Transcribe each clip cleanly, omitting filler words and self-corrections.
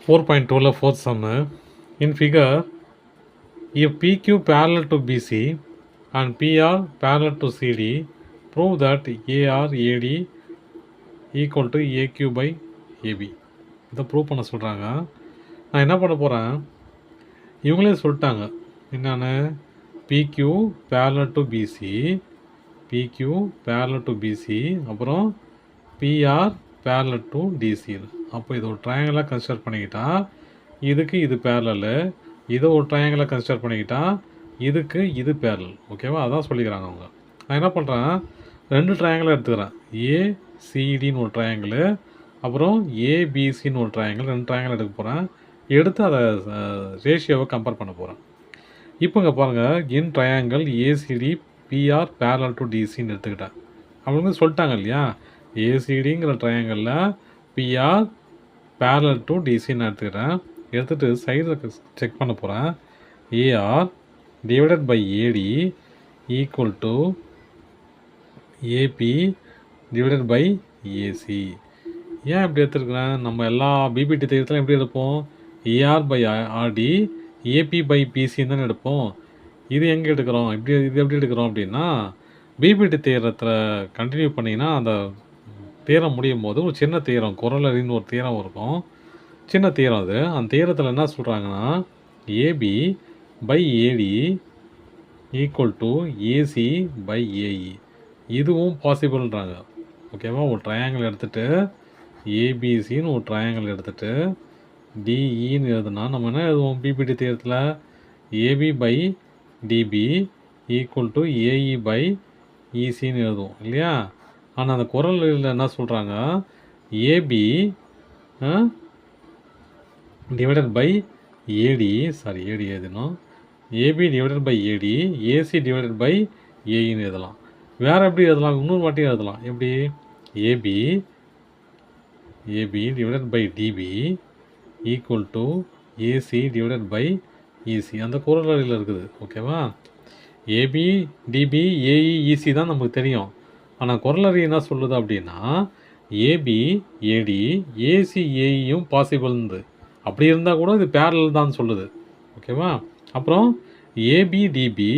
4.2 fourth sum. In figure, if PQ parallel to BC and PR parallel to CD, prove that AR AD equal to AQ by AB. இதை prove பண்ண சொல்கிறாங்க. நான் என்ன பண்ண போகிறேன், இவங்களே சொல்லிட்டாங்க என்னென்னு, PQ parallel to BC, PQ parallel to BC, அப்புறம் PR parallel to DC. அப்போ இது ஒரு ட்ரையாங்கிளாக கன்சிடர் பண்ணிக்கிட்டா இதுக்கு இது பேரலு, இதை ஒரு ட்ரையாங்கிளாக கன்சிடர் பண்ணிக்கிட்டா இதுக்கு இது பேரல். ஓகேவா, அதான் சொல்லிக்கிறாங்க அவங்க. நான் என்ன பண்ணுறேன், 2 ட்ரையாங்கிளாக எடுத்துக்கிறேன். ஏசிடின்னு ஒரு ட்ரையாங்கிள், அப்புறம் ஏபிசின்னு ஒரு ட்ரையாங்கிள். 2 ட்ரையாங்கிள் எடுக்க போகிறேன். எடுத்து அதை ரேஷியோவை கம்பேர் பண்ண போகிறேன். இப்போ இங்கே பாருங்கள், in triangle ACD PR parallel to டிசின்னு எடுத்துக்கிட்டேன். அவங்க சொல்லிட்டாங்க இல்லையா, ஏசிடிங்கிற ட்ரையாங்கிளில் பிஆர் பேரலல் டு டிசின்னு எடுத்துக்கிறேன். எடுத்துகிட்டு சைடில் செக் பண்ண போகிறேன். AR divided by AD equal to AB divided by AC. ஏன் இப்படி எடுத்துருக்குறேன், நம்ம எல்லா பிபிடி தேர்தலும் எப்படி எடுப்போம், AR by RD AB by பிசின்னு தானே எடுப்போம். இது எங்கே எடுக்கிறோம், இது எப்படி எடுக்கிறோம் அப்படின்னா, பிபிடி தேரத்தில் கண்டினியூ பண்ணிங்கன்னா அந்த தேரம் முடியும் போது ஒரு சின்ன தேரம், கொரோலரின்னு ஒரு தேரம் இருக்கும், சின்ன தேரம். அது அந்த தேரத்தில் என்ன சொல்கிறாங்கன்னா, AB by AD equal to AC by AE. இதுவும் பாசிபிள்ன்றாங்க. ஓகேவா, ஒரு ட்ரையாங்கிள் எடுத்துகிட்டு ஏபிசின்னு ஒரு ட்ரையாங்கிள் எடுத்துகிட்டு டிஇன்னு எழுதுனா நம்ம என்ன எழுதுவோம், பிபிடி தேரத்தில் AB by DB equal to AE by இசின்னு எழுதுவோம் இல்லையா. ஆனால் அந்த குறளில் என்ன சொல்கிறாங்க, AB divided by AD, AD எழுதணும், AB divided by AD AC divided by ஏஇன்னு எழுதலாம். வேறு எப்படி எழுதலாம், இன்னொரு வாட்டி எழுதலாம். எப்படி, AB divided by DB equal to AC divided by EC. அந்த குறளில் இருக்குது. ஓகேவா, ஏபி டிபி ஏஇ இசி தான் நமக்கு தெரியும். ஆனால் குறளறி என்ன சொல்லுது அப்படின்னா, ஏபி ஏடி ஏசி ஏஇயும் பாசிபிள்ந்து. அப்படி இருந்தால் கூட இது பேரல் தான் சொல்லுது. ஓகேவா, அப்புறம் ஏபி டிபி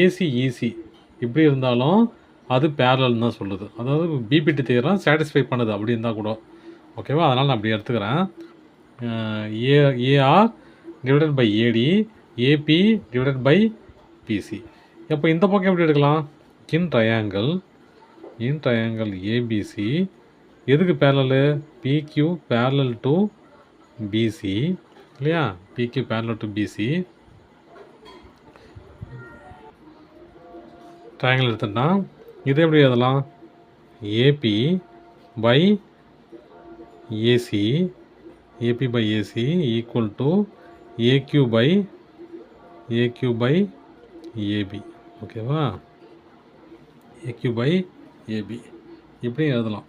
ஏசி இசி இப்படி இருந்தாலும் அது பேரல்னு தான் சொல்லுது. அதாவது பிபிடி தேரம் சாட்டிஸ்ஃபை பண்ணுது அப்படி இருந்தால் கூட. ஓகேவா, அதனால் நான் அப்படி எடுத்துக்கிறேன். AR divided by AD AB divided by BC. இப்போ இந்த பக்கம் எப்படி எடுக்கலாம், இன் ட்ரையாங்கிள் ஏபிசி எதுக்கு parallel, PQ parallel to BC இல்லையா, PQ parallel to BC triangle எடுத்துட்டா இதை எப்படி எழுதலாம், AB by AC equal to AQ by AB. ஓகேவா, ஏக்யூ பை ஏபி இப்படி எழுதலாம்.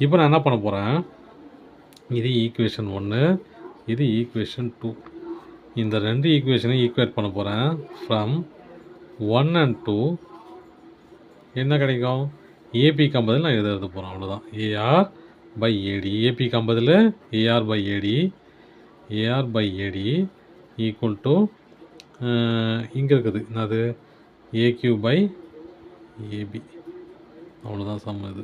இப்போ நான் என்ன பண்ண போகிறேன், இது ஈக்குவேஷன் 1, இது ஈக்குவேஷன் 2. இந்த 2 ஈக்குவேஷனையும் ஈக்குவேட் பண்ண போகிறேன். ஃப்ரம் 1 and 2 என்ன கிடைக்கும், ஏபிக்கு பதில் நான் எழுத போகிறேன். அவ்வளோதான், ஏஆர் பை ஏடி. ஏபிக்கு பதில் AR by AD equal to இங்கே இருக்குது என்னது, ஏக்யூ பை ஏபி. அவ்வளோதான் சம் இது.